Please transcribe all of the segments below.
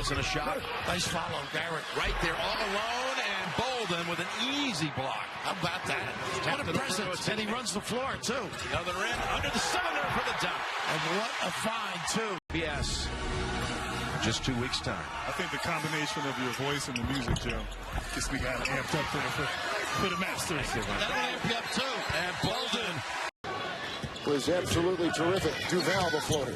wasn't a shot. Nice follow, Garrett. Right there, all alone, and Bolden with an easy block. How about that? What a presence. And he runs the floor, too. The other end, under the cylinder for the dunk. And what a find, too. Yes. Just 2 weeks' time. I think the combination of your voice and the music, Joe, gets me kind of amped up for the Masters. That'll amp you up, too. And Bolden was absolutely terrific. Duval, the floater.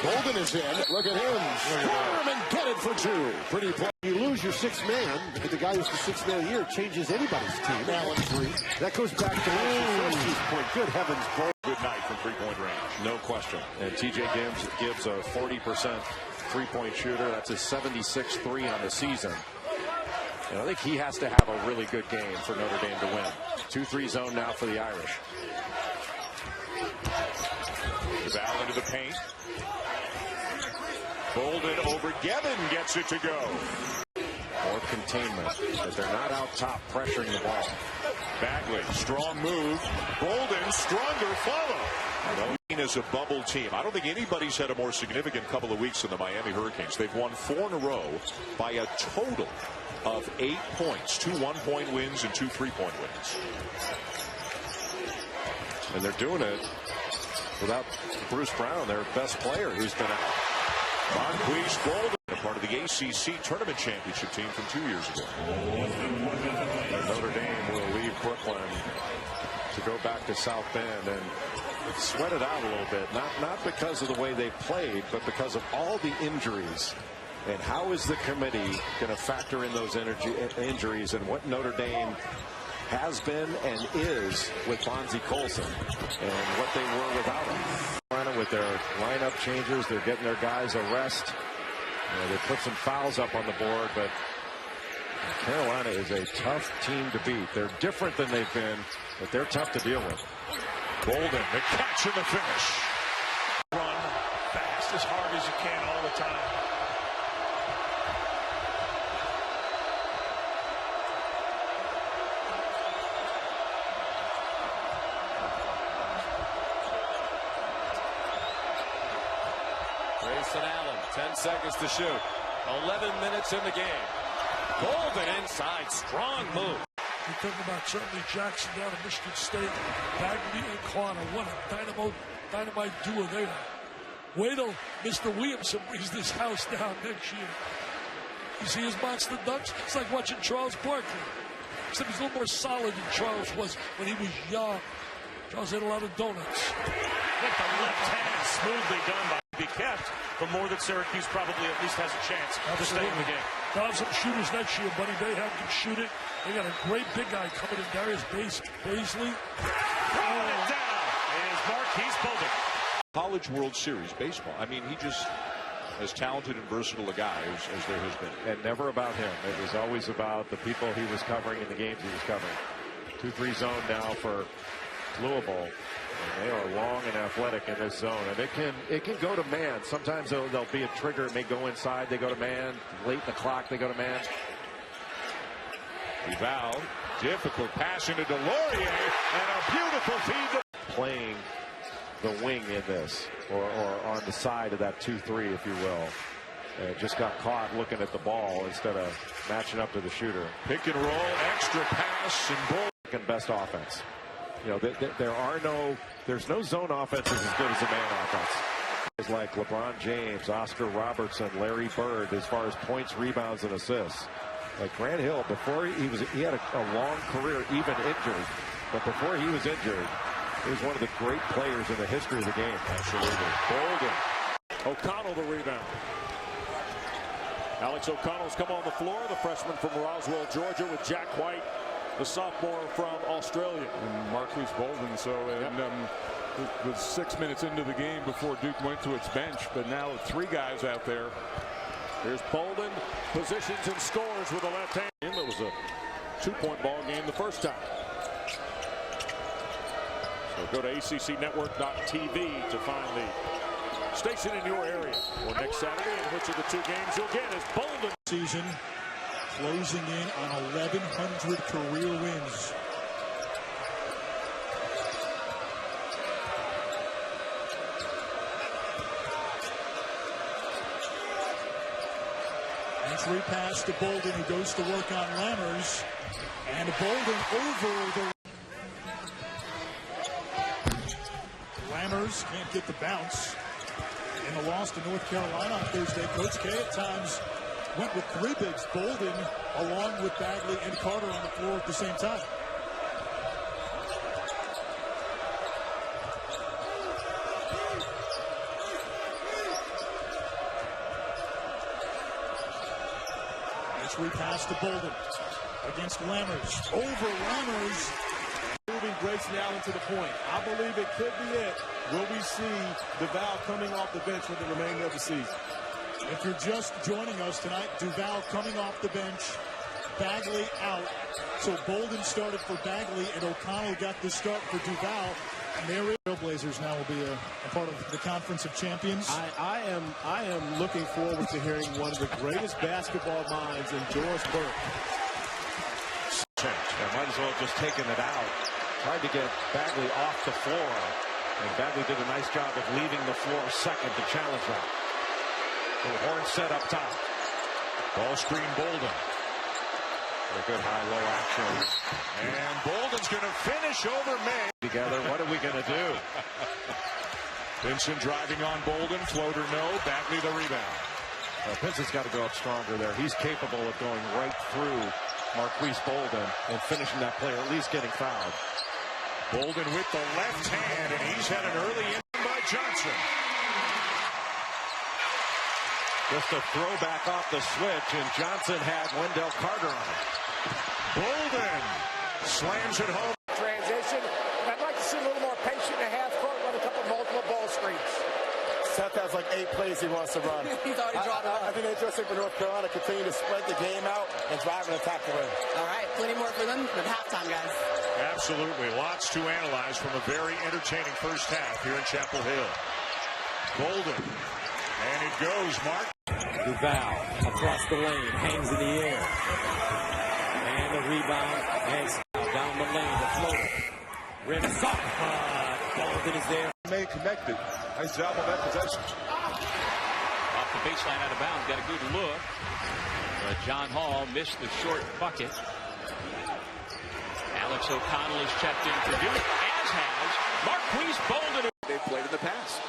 Bolden is in. Look at him. Swarm and get it for two. Pretty play. You lose your sixth man. The guy who's the sixth man here changes anybody's team. Allen three. That goes back to Lewis' point. Good heavens, Bolden. Good night from three-point range. No question. And TJ Gibbs a 40% three-point shooter. That's a 76-3 on the season. And I think he has to have a really good game for Notre Dame to win. 2-3 zone now for the Irish. Duval into the paint. Bolden over Gevin gets it to go. More containment, but they're not out top pressuring the ball. Bagley, strong move. Bolden, stronger follow. As a bubble team, I don't think anybody's had a more significant couple of weeks than the Miami Hurricanes. They've won 4 in a row by a total of 8 points. 2 one-point wins and 2 three-point wins. And they're doing it without Bruce Brown, their best player, who's been out. Marques, Bolden, a part of the ACC Tournament Championship team from 2 years ago. And Notre Dame will leave Brooklyn to go back to South Bend and sweat it out a little bit. Not because of the way they played, but because of all the injuries. And how is the committee going to factor in those injuries and what Notre Dame has been and is with Bonzie Colson and what they were without him. With their lineup changes, they're getting their guys a rest. They put some fouls up on the board, but Carolina is a tough team to beat. They're different than they've been, but they're tough to deal with. Bolden, the catch and the finish. Run fast as hard as you can all the time. Grayson Allen, 10 seconds to shoot. 11 minutes in the game. Bolden inside, strong move. You think about certainly Jackson down at Michigan State, Bagley and Carter. What a dynamite duo they are. Wait till Mr. Williamson brings this house down next year. You see his monster dunks? It's like watching Charles Barkley. Except he's a little more solid than Charles was when he was young. Charles had a lot of donuts. With the left hand, smoothly done by be kept, but more than Syracuse probably at least has a chance to stay in the game. They'll have some shooters next year, buddy. They can shoot it. They got a great big guy coming in, Darius Baisley. Throwing it down is Marques Bolden. College World Series baseball. I mean, he just as talented and versatile a guy as there has been. And never about him. It was always about the people he was covering in the games he was covering. 2-3 zone now for Louisville. And they are long and athletic in this zone, and it can go to man. Sometimes there'll be a trigger. It may go inside. They go to man. Late in the clock, they go to man. Duval, difficult pass into Delorier, and a beautiful feed. Playing the wing in this, or on the side of that 2-3, if you will. Just got caught looking at the ball instead of matching up to the shooter. Pick and roll, extra pass, and Bolden. Second best offense. You know, there's no zone offenses as good as a man offense. It's like LeBron James, Oscar Robertson, Larry Bird, as far as points, rebounds, and assists. Like Grant Hill, before he had a long career, even injured, but before he was injured, he was one of the great players in the history of the game. Absolutely. Bolden. O'Connell the rebound. Alex O'Connell's come on the floor, the freshman from Roswell, Georgia, with Jack White, the sophomore from Australia. And Marques Bolden, so it was 6 minutes into the game before Duke went to its bench, but now 3 guys out there. Here's Bolden, positions and scores with the left hand. It was a 2-point ball game the first time. So go to ACCnetwork.tv to find the station in your area for next Saturday, and which of the 2 games you'll get is Bolden. Season closing in on 1,100 career wins. Entry pass to Bolden, who goes to work on Lammers. And Bolden over the... Lammers can't get the bounce. In the loss to North Carolina on Thursday, Coach K at times went with three bigs. Bolden along with Bagley and Carter on the floor at the same time. Entry pass to Bolden against Lammers. Over Lammers. Moving Grayson Allen to the point. I believe it could be it. Will we see Duval coming off the bench for the remainder of the season? If you're just joining us tonight, Duval coming off the bench, Bagley out. So Bolden started for Bagley, and O'Connell got the start for Duval. And their Trailblazers now will be a part of the Conference of Champions. I am looking forward to hearing one of the greatest basketball minds in Doris Burke. Might as well have just taken it out. Tried to get Bagley off the floor. And Bagley did a nice job of leaving the floor second to challenge that. Little horn set up top. Ball screen Bolden. A good high-low action. And Bolden's going to finish over May. Together, what are we going to do? Pinson driving on Bolden. Floater no. Bagley the rebound. Pinson's got to go up stronger there. He's capable of going right through Marques Bolden and finishing that play, or at least getting fouled. Bolden with the left hand, and he's had an early in by Johnson. Just a throwback off the switch, and Johnson had Wendell Carter on it. Bolden slams it home. Transition. And I'd like to see a little more patient in the half court, run a couple multiple ball screens. Seth has like 8 plays he wants to run. He's already drawn it up. I think they just for North Carolina continue to spread the game out and drive and attack the rim. All right, plenty more for them at halftime, guys. Absolutely. Lots to analyze from a very entertaining first half here in Chapel Hill. Bolden. And it goes, Mark. Duval across the lane, hangs in the air. And the rebound, and down the lane, the floater. Rim soft, Bolden is there. Remain connected. Nice job on that possession. Off the baseline, out of bounds, got a good look. But John Hall missed the short bucket. Alex O'Connell has checked in for Duke, as has Marques Bolden. They played in the past.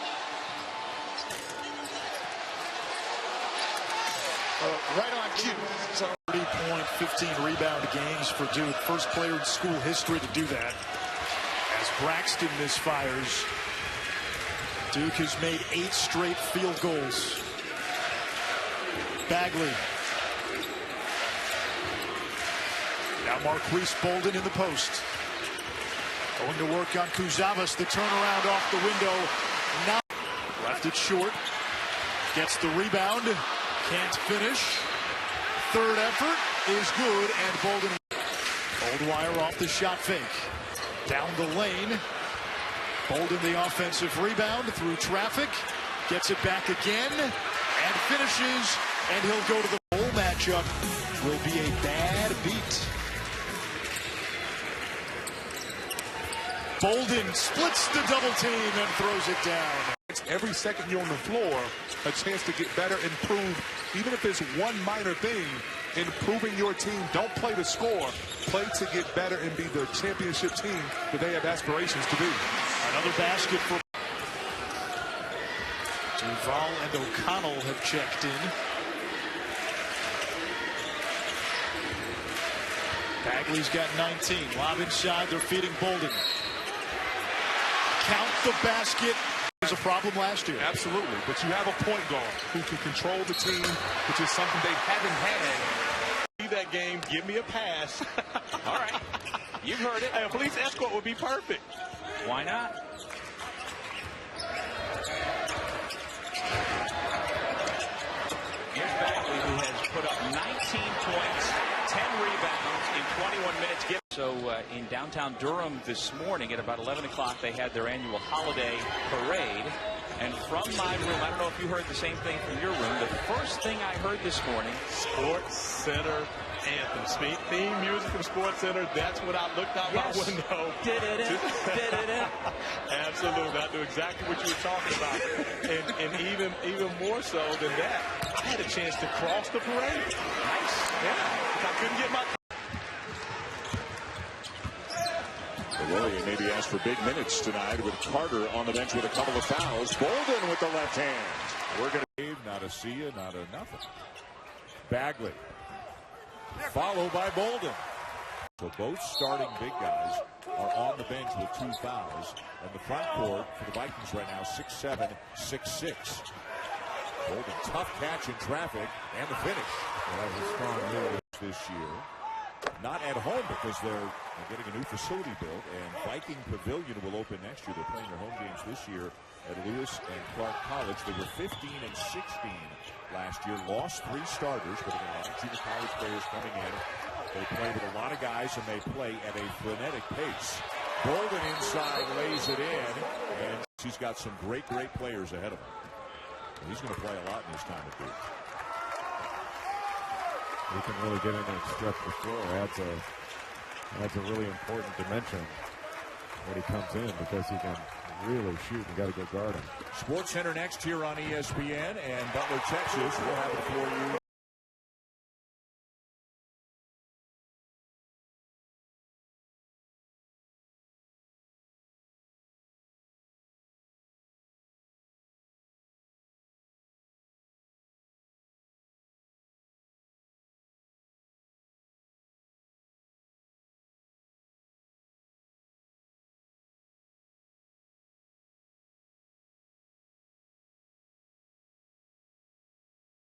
Right on cue. 30-point, 15-rebound games for Duke. First player in school history to do that. As Braxton misfires, Duke has made 8 straight field goals. Bagley. Now Marques Bolden in the post. Going to work on Kuzavas. The turnaround off the window. Now left it short. Gets the rebound. Can't finish. Third effort is good, and Bolden. Goldwire off the shot fake. Down the lane. Bolden the offensive rebound through traffic. Gets it back again and finishes. And he'll go to the bowl matchup. Will be a bad beat. Bolden splits the double team and throws it down. Every second you're on the floor, a chance to get better, improve, even if it's one minor thing, improving your team. Don't play to score, play to get better and be the championship team that they have aspirations to be. Another basket for Duval, and O'Connell have checked in. Bagley's got 19. Lob inside, they're feeding Bolden. Count the basket. Was a problem last year. Absolutely, but you have a point guard who can control the team, which is something they haven't had. See that game, give me a pass. All right, you've heard it. A police escort would be perfect. Why not? Here's Bagley, who has put up 19 points, 10 rebounds in 21 minutes. So in downtown Durham this morning at about 11 o'clock, they had their annual holiday parade. And from my room, I don't know if you heard the same thing from your room, the first thing I heard this morning, Sports Center anthem, theme music from SportsCenter. That's what I looked out my window. Absolutely. I knew exactly what you were talking about. And even more so than that, I had a chance to cross the parade. Nice. Yeah. I couldn't get my... The Warrior maybe asked for big minutes tonight with Carter on the bench with a couple of fouls. Bolden with the left hand. We're going to not a see you, not a nothing. Bagley. Followed by Bolden. So both starting big guys are on the bench with 2 fouls. And the front court for the Vikings right now, 6'7", 6'6". Bolden, tough catch in traffic, and the finish. Well, that was a strong move this year. Not at home because they're getting a new facility built, and Viking Pavilion will open next year. They're playing their home games this year at Lewis and Clark College. They were 15 and 16 last year, lost 3 starters, but again, a lot of junior college players coming in. They play with a lot of guys, and they play at a frenetic pace. Bolden inside lays it in, and he's got some great players ahead of him. He's going to play a lot in his time at Duke. He can really get in and stretch the floor. Adds a really important dimension when he comes in because he can really shoot and got to go guard him. SportsCenter next here on ESPN and Butler, Texas. We'll have it for you.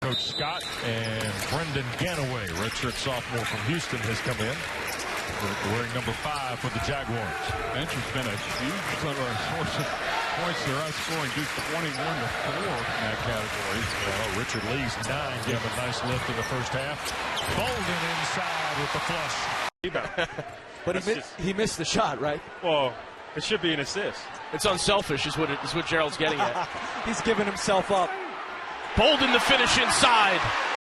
Coach Scott and Brendan Ganaway, redshirt sophomore from Houston, has come in wearing number 5 for the Jaguars. Bench has been a huge source of points. They're outscoring Duke 21-4 in that category. Well, Richard Lee's 9 gave him a nice lift in the first half. Bolden inside with the flush. But he missed the shot, right? Well, it should be an assist. It's unselfish is what Gerald's getting at. He's giving himself up. Bolden to finish inside.